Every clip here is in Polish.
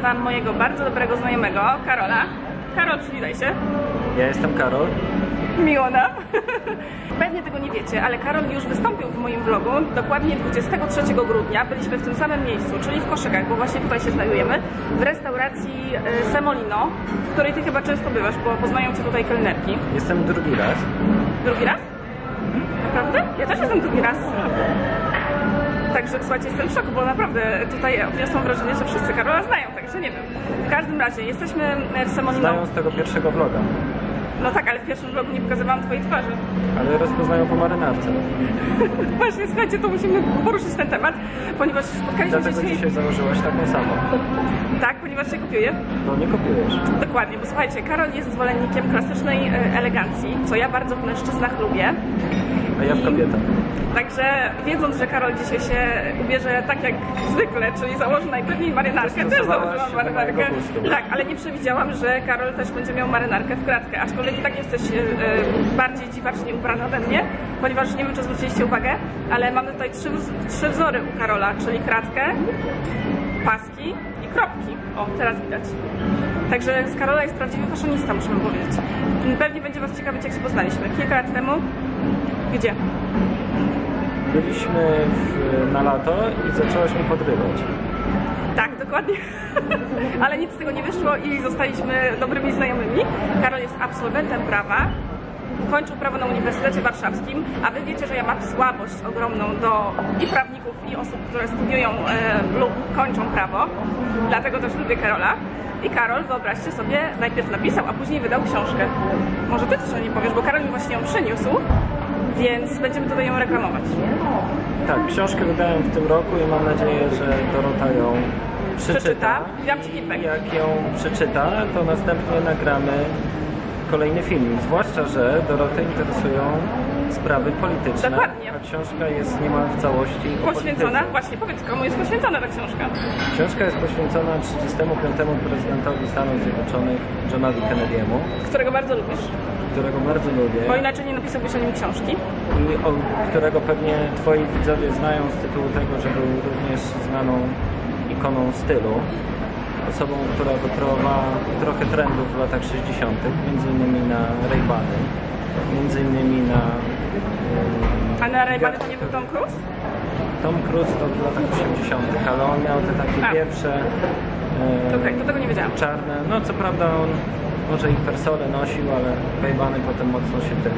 Wam mojego bardzo dobrego znajomego, Karola. Karol, przywitaj się. Ja jestem Karol. Miło nam. Pewnie tego nie wiecie, ale Karol już wystąpił w moim vlogu. Dokładnie 23 grudnia byliśmy w tym samym miejscu, czyli w Koszykach, bo właśnie tutaj się znajdujemy, w restauracji Semolino, w której Ty chyba często bywasz, bo poznają Cię tutaj kelnerki. Jestem drugi raz. Drugi raz? Naprawdę? Ja też jestem drugi raz. Także słuchajcie, jestem w szoku, bo naprawdę tutaj odniosłam wrażenie, że wszyscy Karola znają, także nie wiem. W każdym razie jesteśmy w Semolino. Znają z tego pierwszego vloga. No tak, ale w pierwszym vlogu nie pokazywałam Twojej twarzy. Ale rozpoznają po marynarce. Właśnie, słuchajcie, to musimy poruszyć ten temat, ponieważ spotkaliśmy się Dlatego dzisiaj założyłaś taką samą. Tak, ponieważ się kopiuję. No nie kopiujesz. Dokładnie, bo słuchajcie, Karol jest zwolennikiem klasycznej elegancji, co ja bardzo w mężczyznach lubię. A ja w kobietach. Także wiedząc, że Karol dzisiaj się ubierze tak jak zwykle, czyli założy najpewniej marynarkę, też założyłam marynarkę. Tak, ale nie przewidziałam, że Karol też będzie miał marynarkę w kratkę, aczkolwiek i tak jesteś bardziej dziwacznie ubrana ode mnie, ponieważ nie wiem, czy zwróciliście uwagę, ale mamy tutaj trzy wzory u Karola, czyli kratkę, paski i kropki. O, teraz widać. Także z Karola jest prawdziwy faszonista, muszę powiedzieć. Pewnie będzie Was ciekawić, jak się poznaliśmy. Kilka lat temu. Gdzie? Byliśmy na lato i zaczęłaś mnie podrywać. Tak, dokładnie. Ale nic z tego nie wyszło i zostaliśmy dobrymi znajomymi. Karol jest absolwentem prawa. Kończył prawo na Uniwersytecie Warszawskim, a Wy wiecie, że ja mam słabość ogromną do i prawników, i osób, które studiują lub kończą prawo. Dlatego też lubię Karola. I Karol, wyobraźcie sobie, najpierw napisał, a później wydał książkę. Może Ty coś o niej powiesz, bo Karol mi właśnie ją przyniósł, więc będziemy tutaj ją reklamować. Tak, książkę wydałem w tym roku i mam nadzieję, że Dorota ją przeczyta. Dam Ci feedback. I jak ją przeczyta, to następnie nagramy kolejny film. Zwłaszcza, że Dorotę interesują sprawy polityczne. Dokładnie. A książka jest niemal w całości poświęcona. Właśnie, powiedz, komu jest poświęcona ta książka? Książka jest poświęcona 35. prezydentowi Stanów Zjednoczonych, Johnowi Kennedy'emu. Którego bardzo lubisz. Którego bardzo lubię. Bo inaczej nie napisałbyś o nim książki. I którego pewnie Twoi widzowie znają z tytułu tego, że był również znaną ikoną stylu. Osobą, która wykreowała trochę trendów w latach 60., między innymi na Ray-Bany, między innymi na... A na Ray-Bany to nie był Tom Cruise? Tom Cruise to w latach 80., ale on miał te takie pierwsze... Okej, to tego nie wiedziałam. Czarne, no co prawda on może i persole nosił, ale Ray-Bany potem mocno się tym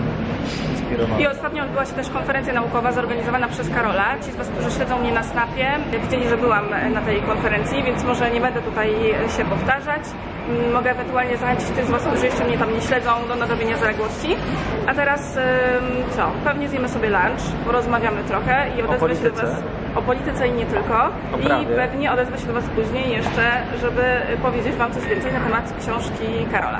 inspirował. I ostatnio odbyła się też konferencja naukowa zorganizowana przez Karola. Ci z Was, którzy śledzą mnie na Snapie, widzieli, że byłam na tej konferencji, więc może nie będę tutaj się powtarzać. Mogę ewentualnie zachęcić tych z Was, którzy jeszcze mnie tam nie śledzą, do nadrobienia zaległości. A teraz co? Pewnie zjemy sobie lunch, porozmawiamy trochę i odezwę się do Was o polityce i nie tylko. I pewnie odezwę się do Was później jeszcze, żeby powiedzieć Wam coś więcej na temat książki Karola.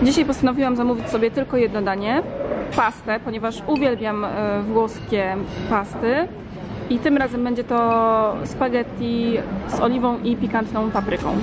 Dzisiaj postanowiłam zamówić sobie tylko jedno danie, pastę, ponieważ uwielbiam włoskie pasty i tym razem będzie to spaghetti z oliwą i pikantną papryką.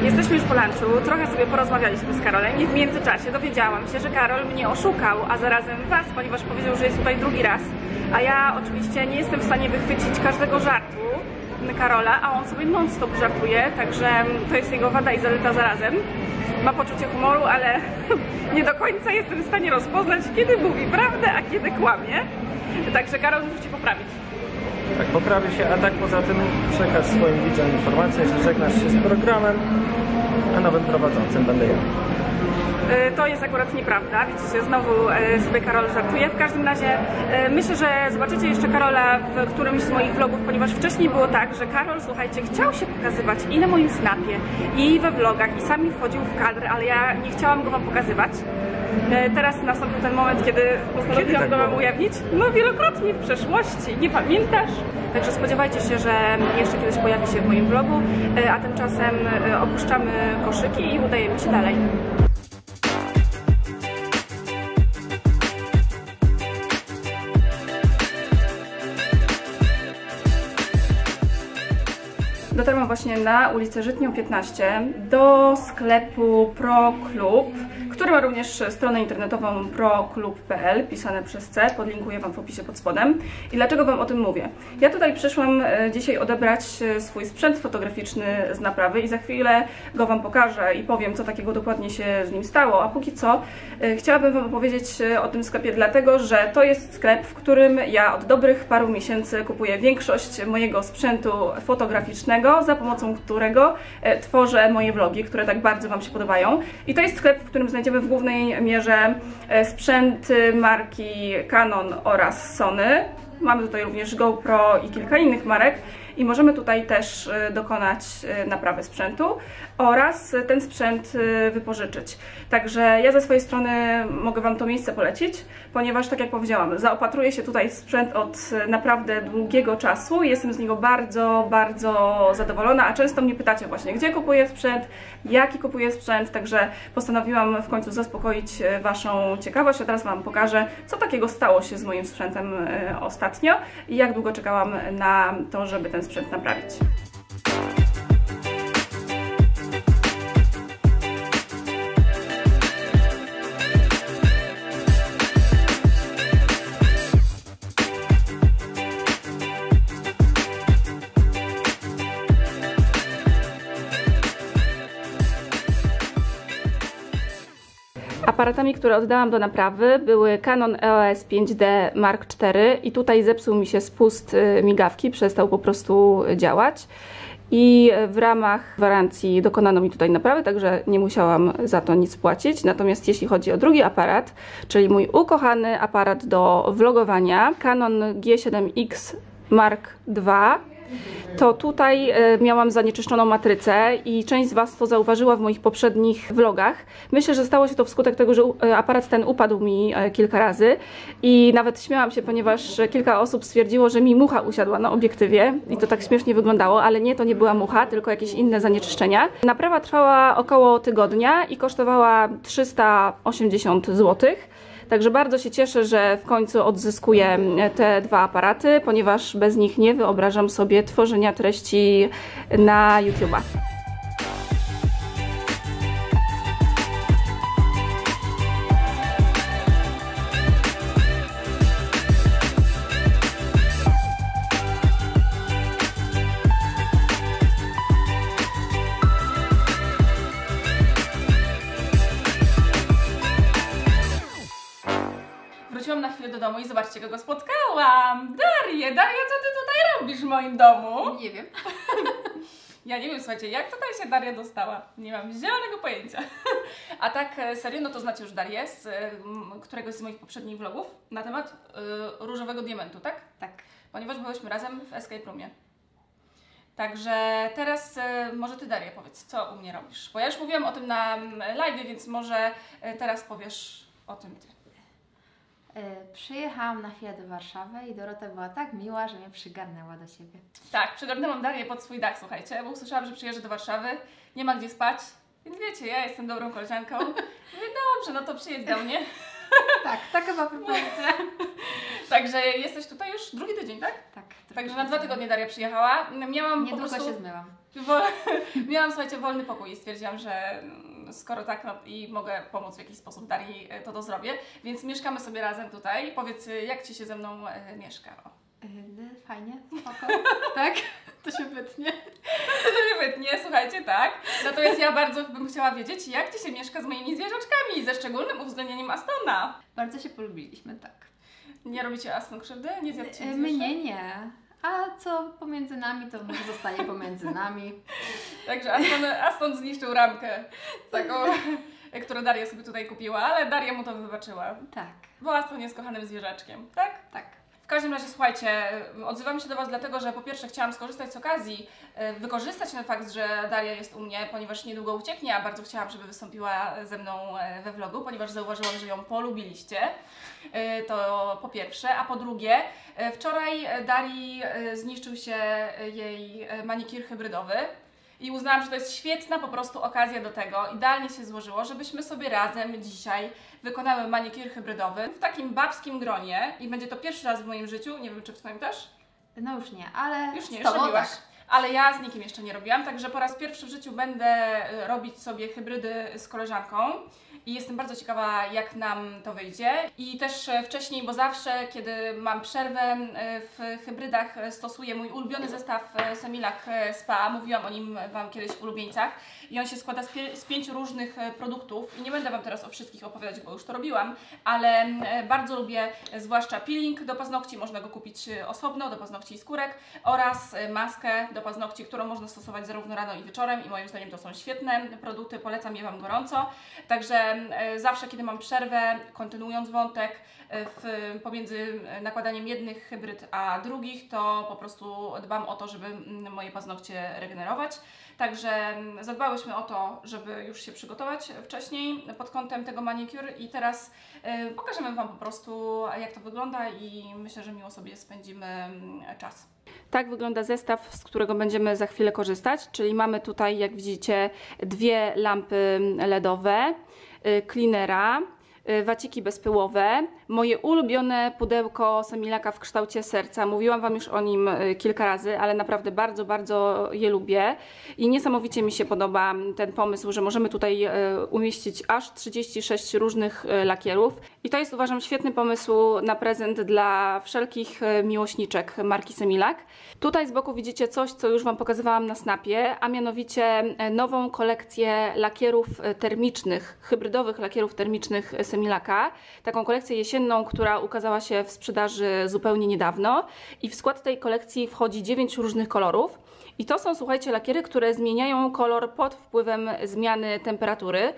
Jesteśmy już po lunchu, trochę sobie porozmawialiśmy z Karolem i w międzyczasie dowiedziałam się, że Karol mnie oszukał, a zarazem Was, ponieważ powiedział, że jest tutaj drugi raz. A ja oczywiście nie jestem w stanie wychwycić każdego żartu Karola, a on sobie non-stop żartuje, także to jest jego wada i zaleta zarazem. Ma poczucie humoru, ale nie do końca jestem w stanie rozpoznać, kiedy mówi prawdę, a kiedy kłamie. Także Karol, muszę Cię poprawić. Tak, poprawi się, a tak poza tym przekaż swoim widzom informację, że żegnasz się z programem, a nowym prowadzącym będę ja. To jest akurat nieprawda, widzicie, znowu sobie Karol żartuje. W każdym razie myślę, że zobaczycie jeszcze Karola w którymś z moich vlogów, ponieważ wcześniej było tak, że Karol, słuchajcie, chciał się pokazywać i na moim snapie, i we vlogach, i sami wchodził w kadr, ale ja nie chciałam go wam pokazywać. Teraz nastąpił ten moment, kiedy postanowiłam go wam ujawnić. No wielokrotnie w przeszłości, nie pamiętasz? Także spodziewajcie się, że jeszcze kiedyś pojawi się w moim vlogu, a tymczasem opuszczamy koszyki i udajemy się dalej. Dotarłam właśnie na ulicę Żytnią 15 do sklepu ProClub, który ma również stronę internetową proclub.pl, pisane przez C, podlinkuję wam w opisie pod spodem. I dlaczego wam o tym mówię? Ja tutaj przyszłam dzisiaj odebrać swój sprzęt fotograficzny z naprawy i za chwilę go wam pokażę i powiem, co takiego dokładnie się z nim stało, a póki co chciałabym wam opowiedzieć o tym sklepie, dlatego że to jest sklep, w którym ja od dobrych paru miesięcy kupuję większość mojego sprzętu fotograficznego, za pomocą którego tworzę moje vlogi, które tak bardzo wam się podobają. I to jest sklep, w którym znajdziemy w głównej mierze sprzęt marki Canon oraz Sony. Mamy tutaj również GoPro i kilka innych marek i możemy tutaj też dokonać naprawy sprzętu oraz ten sprzęt wypożyczyć. Także ja ze swojej strony mogę wam to miejsce polecić, ponieważ tak jak powiedziałam, zaopatruję się tutaj w sprzęt od naprawdę długiego czasu. Jestem z niego bardzo, bardzo zadowolona, a często mnie pytacie właśnie, gdzie kupuję sprzęt, jaki kupuję sprzęt, także postanowiłam w końcu zaspokoić waszą ciekawość, a teraz wam pokażę, co takiego stało się z moim sprzętem ostatnio i jak długo czekałam na to, żeby ten sprzęt naprawić. Aparatami, które oddałam do naprawy, były Canon EOS 5D Mark IV i tutaj zepsuł mi się spust migawki, przestał po prostu działać i w ramach gwarancji dokonano mi tutaj naprawy, także nie musiałam za to nic płacić. Natomiast jeśli chodzi o drugi aparat, czyli mój ukochany aparat do vlogowania, Canon G7X Mark II, to tutaj miałam zanieczyszczoną matrycę i część z was to zauważyła w moich poprzednich vlogach. Myślę, że stało się to wskutek tego, że aparat ten upadł mi kilka razy i nawet śmiałam się, ponieważ kilka osób stwierdziło, że mi mucha usiadła na obiektywie i to tak śmiesznie wyglądało, ale nie, to nie była mucha, tylko jakieś inne zanieczyszczenia. Naprawa trwała około tygodnia i kosztowała 380 zł. Także bardzo się cieszę, że w końcu odzyskuję te dwa aparaty, ponieważ bez nich nie wyobrażam sobie tworzenia treści na YouTube'a. Wróciłam na chwilę do domu i zobaczcie, kogo spotkałam! Darię! Daria, co ty tutaj robisz w moim domu? Nie wiem. Ja nie wiem, słuchajcie, jak tutaj się Daria dostała? Nie mam zielonego pojęcia. A tak serio, no to znacie już Darię z któregoś z moich poprzednich vlogów na temat różowego diamentu, tak? Tak. Ponieważ byłyśmy razem w escape roomie. Także teraz może ty, Daria, powiedz, co u mnie robisz? Bo ja już mówiłam o tym na live, więc może teraz powiesz o tym ty. Przyjechałam na chwilę do Warszawy i Dorota była tak miła, że mnie przygarnęła do siebie. Tak, przygarnęłam Darię pod swój dach, słuchajcie, bo usłyszałam, że przyjeżdża do Warszawy, nie ma gdzie spać, więc wiecie, ja jestem dobrą koleżanką. Mówię, dobrze, no to przyjedź do mnie. Tak, taka była propozycja. Także jesteś tutaj już drugi tydzień, tak? Tak. Także na 2 tygodnie Daria przyjechała. Miałam niedługo po prostu... się zmyłam. Miałam, słuchajcie, wolny pokój i stwierdziłam, że skoro tak, no i mogę pomóc w jakiś sposób Darii, to zrobię. Więc mieszkamy sobie razem tutaj. Powiedz, jak Ci się ze mną mieszka? O. Fajnie, spoko. Tak? To się wytnie. To się wytnie, słuchajcie, tak. Natomiast ja bardzo bym chciała wiedzieć, jak Ci się mieszka z moimi zwierzaczkami, ze szczególnym uwzględnieniem Astona. Bardzo się polubiliśmy, tak. Nie robicie Aston krzywdy? Nie zjadł Ci nic Mnie nie. A co pomiędzy nami, to może zostaje pomiędzy nami. Także Aston zniszczył ramkę. Taką które Daria sobie tutaj kupiła, ale Daria mu to wybaczyła. Tak. Była stronie z kochanym zwierzaczkiem, tak? Tak. W każdym razie, słuchajcie, odzywam się do Was dlatego, że po pierwsze chciałam skorzystać z okazji, wykorzystać ten fakt, że Daria jest u mnie, ponieważ niedługo ucieknie, a bardzo chciałam, żeby wystąpiła ze mną we vlogu, ponieważ zauważyłam, że ją polubiliście. To po pierwsze, a po drugie, wczoraj Darii zniszczył się jej manikir hybrydowy. I uznałam, że to jest świetna po prostu okazja do tego, idealnie się złożyło, żebyśmy sobie razem dzisiaj wykonały manikir hybrydowy w takim babskim gronie i będzie to pierwszy raz w moim życiu, nie wiem czy w Twoim też? No już nie, ale Już nie, z już tobą robiłaś. tak. Ale ja z nikim jeszcze nie robiłam, także po raz pierwszy w życiu będę robić sobie hybrydy z koleżanką i jestem bardzo ciekawa, jak nam to wyjdzie. I też wcześniej, bo zawsze, kiedy mam przerwę w hybrydach, stosuję mój ulubiony zestaw Semilac Spa. Mówiłam o nim Wam kiedyś w ulubieńcach. I on się składa z 5 różnych produktów. I nie będę Wam teraz o wszystkich opowiadać, bo już to robiłam, ale bardzo lubię zwłaszcza peeling do paznokci, można go kupić osobno, do paznokci i skórek, oraz maskę do paznokci, którą można stosować zarówno rano i wieczorem i moim zdaniem to są świetne produkty, polecam je Wam gorąco. Także zawsze, kiedy mam przerwę, kontynuując wątek pomiędzy nakładaniem jednych hybryd a drugich, to po prostu dbam o to, żeby moje paznokcie regenerować. Także zadbałyśmy o to, żeby już się przygotować wcześniej pod kątem tego manicure i teraz pokażemy Wam po prostu, jak to wygląda i myślę, że miło sobie spędzimy czas. Tak wygląda zestaw, z którego będziemy za chwilę korzystać, czyli mamy tutaj, jak widzicie, 2 lampy LEDowe, cleanera, waciki bezpyłowe, moje ulubione pudełko Semilaca w kształcie serca. Mówiłam Wam już o nim kilka razy, ale naprawdę bardzo, bardzo je lubię i niesamowicie mi się podoba ten pomysł, że możemy tutaj umieścić aż 36 różnych lakierów i to jest, uważam, świetny pomysł na prezent dla wszelkich miłośniczek marki Semilac. Tutaj z boku widzicie coś, co już Wam pokazywałam na snapie, a mianowicie nową kolekcję lakierów termicznych, hybrydowych lakierów termicznych Semilaca, taką kolekcję jesienną, która ukazała się w sprzedaży zupełnie niedawno i w skład tej kolekcji wchodzi 9 różnych kolorów i to są, słuchajcie, lakiery, które zmieniają kolor pod wpływem zmiany temperatury.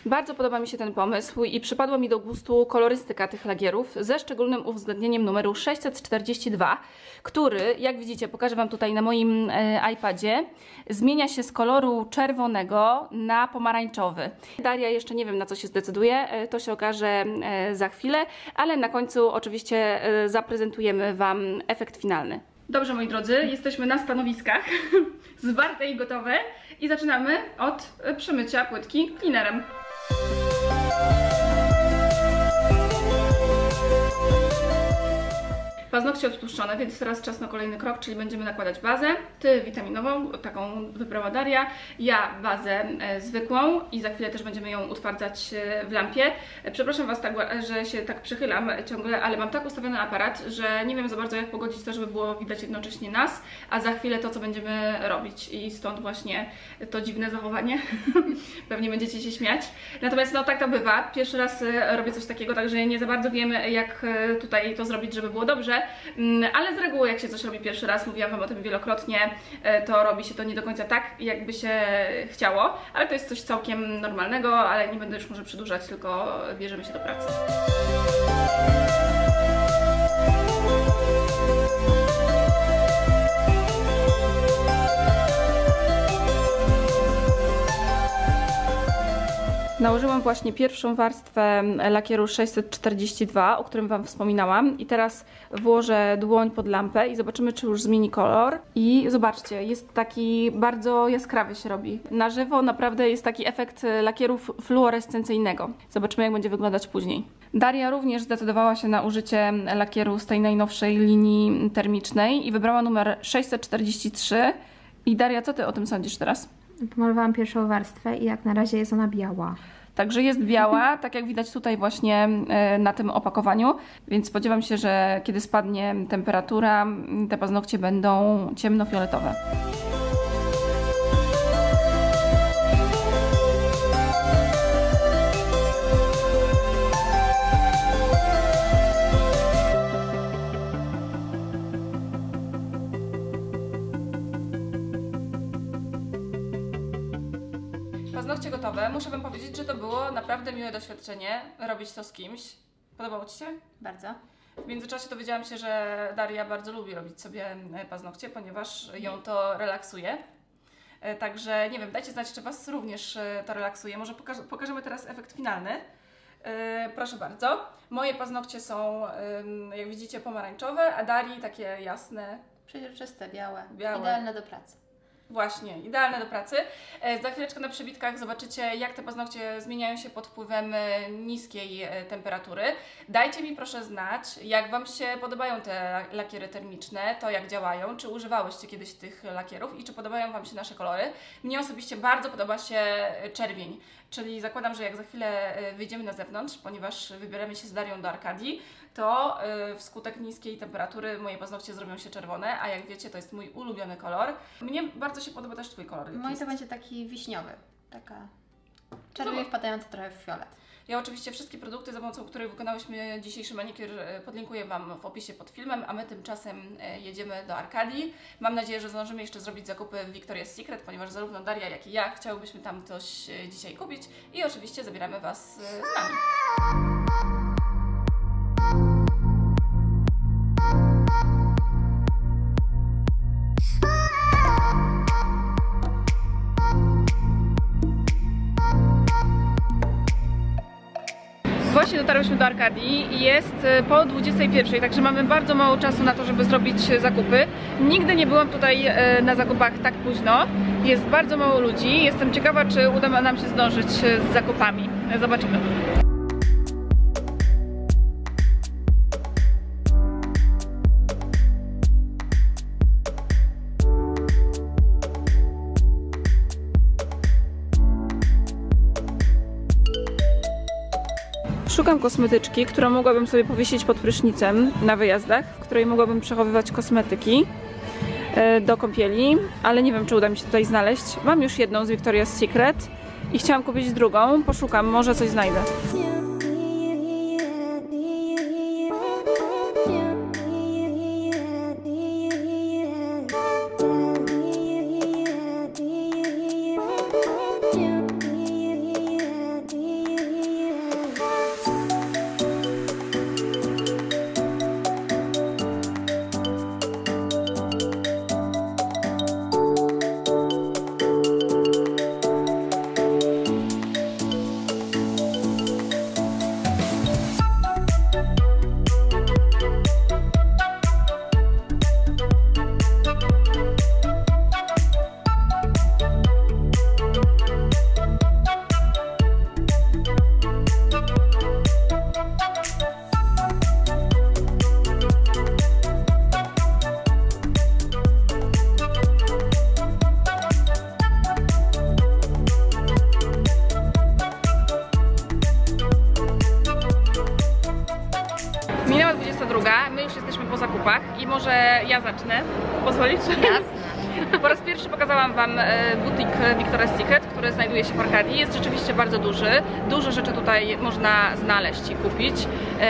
Bardzo podoba mi się ten pomysł i przypadła mi do gustu kolorystyka tych lakierów ze szczególnym uwzględnieniem numeru 642, który, jak widzicie, pokażę Wam tutaj na moim iPadzie, zmienia się z koloru czerwonego na pomarańczowy. Daria jeszcze nie wiem, na co się zdecyduje, to się okaże za chwilę, ale na końcu oczywiście zaprezentujemy Wam efekt finalny. Dobrze, moi drodzy, jesteśmy na stanowiskach, zwarte i gotowe i zaczynamy od przemycia płytki cleanerem. Paznokcie odtłuszczone, więc teraz czas na kolejny krok, czyli będziemy nakładać bazę. Ty witaminową, taką wybrała Daria, ja bazę zwykłą i za chwilę też będziemy ją utwardzać w lampie. Przepraszam Was, tak, że się tak przychylam ciągle, ale mam tak ustawiony aparat, że nie wiem za bardzo, jak pogodzić to, żeby było widać jednocześnie nas, a za chwilę to, co będziemy robić i stąd właśnie to dziwne zachowanie. Pewnie będziecie się śmiać. Natomiast no tak to bywa, pierwszy raz robię coś takiego, także nie za bardzo wiemy, jak tutaj to zrobić, żeby było dobrze. Ale z reguły, jak się coś robi pierwszy raz, mówiłam Wam o tym wielokrotnie, to robi się to nie do końca tak, jakby się chciało, ale to jest coś całkiem normalnego, ale nie będę już może przedłużać, tylko bierzemy się do pracy. Nałożyłam właśnie pierwszą warstwę lakieru 642, o którym Wam wspominałam i teraz włożę dłoń pod lampę i zobaczymy, czy już zmieni kolor. I zobaczcie, jest taki bardzo jaskrawy się robi. Na żywo naprawdę jest taki efekt lakieru fluorescencyjnego. Zobaczymy, jak będzie wyglądać później. Daria również zdecydowała się na użycie lakieru z tej najnowszej linii termicznej i wybrała numer 643. I Daria, co Ty o tym sądzisz teraz? Pomalowałam pierwszą warstwę i jak na razie jest ona biała. Także jest biała, tak jak widać tutaj właśnie na tym opakowaniu, więc spodziewam się, że kiedy spadnie temperatura, te paznokcie będą ciemnofioletowe. Paznokcie gotowe. Muszę Wam powiedzieć, że to było było naprawdę miłe doświadczenie robić to z kimś. Podobało Ci się? Bardzo. W międzyczasie dowiedziałam się, że Daria bardzo lubi robić sobie paznokcie, ponieważ ją to relaksuje. Także nie wiem, dajcie znać, czy Was również to relaksuje. Może pokażemy teraz efekt finalny. Proszę bardzo. Moje paznokcie są, jak widzicie, pomarańczowe, a Darii takie jasne. Przeźroczyste, białe. Białe. Idealne do pracy. Właśnie, idealne do pracy. Za chwileczkę na przebitkach zobaczycie, jak te paznokcie zmieniają się pod wpływem niskiej temperatury. Dajcie mi proszę znać, jak Wam się podobają te lakiery termiczne, to jak działają, czy używałyście kiedyś tych lakierów i czy podobają Wam się nasze kolory. Mnie osobiście bardzo podoba się czerwień, czyli zakładam, że jak za chwilę wyjdziemy na zewnątrz, ponieważ wybieramy się z Darią do Arkadii, to wskutek niskiej temperatury moje paznokcie zrobią się czerwone, a jak wiecie, to jest mój ulubiony kolor. Mnie bardzo się podoba też Twój kolor. Mój to będzie taki wiśniowy, taka czerwień wpadająca trochę w fiolet. Ja oczywiście wszystkie produkty, za pomocą których wykonałyśmy dzisiejszy manikur, podlinkuję Wam w opisie pod filmem, a my tymczasem jedziemy do Arkadii. Mam nadzieję, że zdążymy jeszcze zrobić zakupy w Victoria's Secret, ponieważ zarówno Daria, jak i ja chciałybyśmy tam coś dzisiaj kupić i oczywiście zabieramy Was z nami. Właśnie dotarłyśmy do Arkadii i jest po 21, także mamy bardzo mało czasu na to, żeby zrobić zakupy. Nigdy nie byłam tutaj na zakupach tak późno. Jest bardzo mało ludzi. Jestem ciekawa, czy uda nam się zdążyć z zakupami. Zobaczymy. Szukam kosmetyczki, którą mogłabym sobie powiesić pod prysznicem na wyjazdach, w której mogłabym przechowywać kosmetyki do kąpieli, ale nie wiem, czy uda mi się tutaj znaleźć. Mam już jedną z Victoria's Secret i chciałam kupić drugą. Poszukam, może coś znajdę. Minęła 22, my już jesteśmy po zakupach i może ja zacznę. Pozwolić? Jasne. Po raz pierwszy pokazałam Wam butik Victoria's Secret, który znajduje się w Arkadii. Jest rzeczywiście bardzo duży. Dużo rzeczy tutaj można znaleźć i kupić.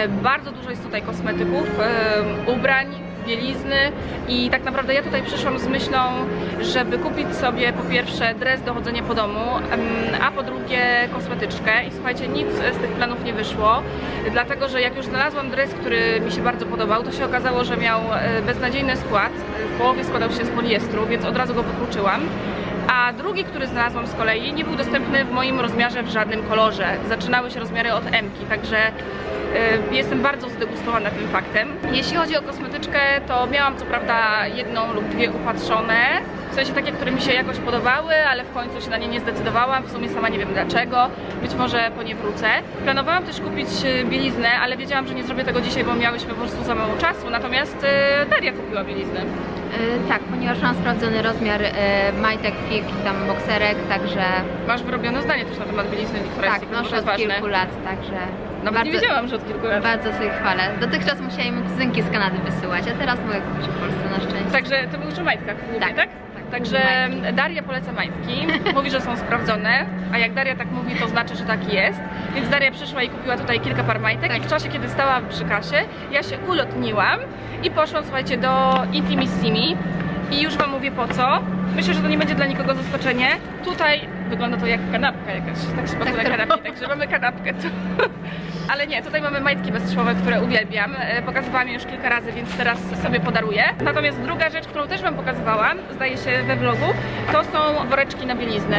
Bardzo dużo jest tutaj kosmetyków, ubrań, bielizny i tak naprawdę ja tutaj przyszłam z myślą, żeby kupić sobie po pierwsze dres do chodzenia po domu, a po drugie kosmetyczkę i słuchajcie, nic z tych planów nie wyszło, dlatego że jak już znalazłam dres, który mi się bardzo podobał, to się okazało, że miał beznadziejny skład, w połowie składał się z poliestru, więc od razu go wykluczyłam. A drugi, który znalazłam z kolei, nie był dostępny w moim rozmiarze w żadnym kolorze. Zaczynały się rozmiary od M-ki, także jestem bardzo zdegustowana tym faktem. Jeśli chodzi o kosmetyczkę, to miałam co prawda jedną lub dwie upatrzone, w sensie takie, które mi się jakoś podobały, ale w końcu się na nie nie zdecydowałam, w sumie sama nie wiem dlaczego, być może po nie wrócę. Planowałam też kupić bieliznę, ale wiedziałam, że nie zrobię tego dzisiaj, bo miałyśmy po prostu za mało czasu, natomiast Daria kupiła bieliznę. Tak, ponieważ mam sprawdzony rozmiar majtek, fig i tam bokserek, także... Masz wyrobione zdanie też na temat bielizny, która tak, jest noszę od kilku lat, także... Nawet bardzo, nie wiedziałam, że od kilku lat. Bardzo sobie chwalę. Dotychczas musiałam mu kuzynki z Kanady wysyłać, a teraz mogę kupić w Polsce na szczęście. Także to były już o majtkach głównie, tak? Także Daria poleca majtki, mówi, że są sprawdzone, a jak Daria tak mówi, to znaczy, że tak jest. Więc Daria przyszła i kupiła tutaj kilka par majtek i w czasie, kiedy stała przy kasie, ja się ulotniłam i poszłam, słuchajcie, do Intimissimi i już Wam mówię po co. Myślę, że to nie będzie dla nikogo zaskoczenie. Tutaj wygląda to jak kanapka jakaś, tak się patrzę na kanapie, także mamy kanapkę. Ale nie, tutaj mamy majtki bezstrzałowe, które uwielbiam. Pokazywałam je już kilka razy, więc teraz sobie podaruję. Natomiast druga rzecz, którą też wam pokazywałam, zdaje się we vlogu, to są woreczki na bieliznę,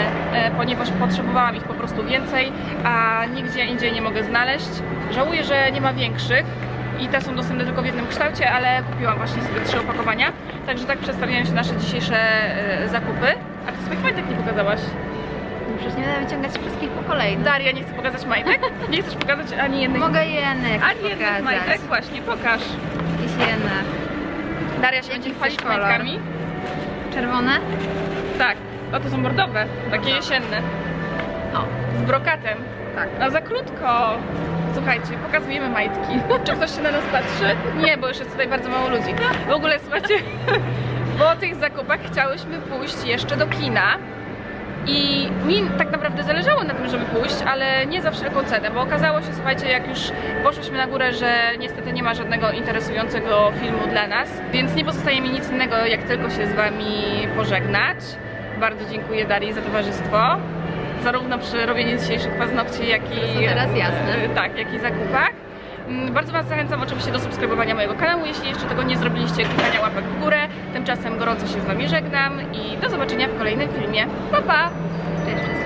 ponieważ potrzebowałam ich po prostu więcej, a nigdzie indziej nie mogę znaleźć. Żałuję, że nie ma większych i te są dostępne tylko w jednym kształcie, ale kupiłam właśnie sobie 3 opakowania. Także tak przedstawiają się nasze dzisiejsze zakupy. A ty swoich majtek nie pokazałaś? Przecież nie będę wyciągać wszystkich po kolei. Daria nie chce pokazać majtek? Nie chcesz pokazać ani jednej? Mogę jednych ani jednych majtek? Właśnie, pokaż. Jakieś jedne. Daria się będzie chwalić majtkami. Czerwone? Tak. O, to są bordowe, takie jesienne. O. Z brokatem. Tak. No za krótko. Słuchajcie, pokazujemy majtki. Czy ktoś się na nas patrzy? Nie, bo już jest tutaj bardzo mało ludzi. W ogóle słuchajcie, po tych zakupach chciałyśmy pójść jeszcze do kina. I mi tak naprawdę zależało na tym, żeby pójść, ale nie za wszelką cenę, bo okazało się, słuchajcie, jak już poszłyśmy na górę, że niestety nie ma żadnego interesującego filmu dla nas, więc nie pozostaje mi nic innego, jak tylko się z wami pożegnać. Bardzo dziękuję Darii za towarzystwo, zarówno przy robieniu dzisiejszych paznokci, jak i teraz jasne. Tak, jak i zakupach. Bardzo was zachęcam oczywiście do subskrybowania mojego kanału, jeśli jeszcze tego nie zrobiliście, klikania łapek w górę. Tymczasem gorąco się z wami żegnam i do zobaczenia w kolejnym filmie. Pa, pa! Cześć.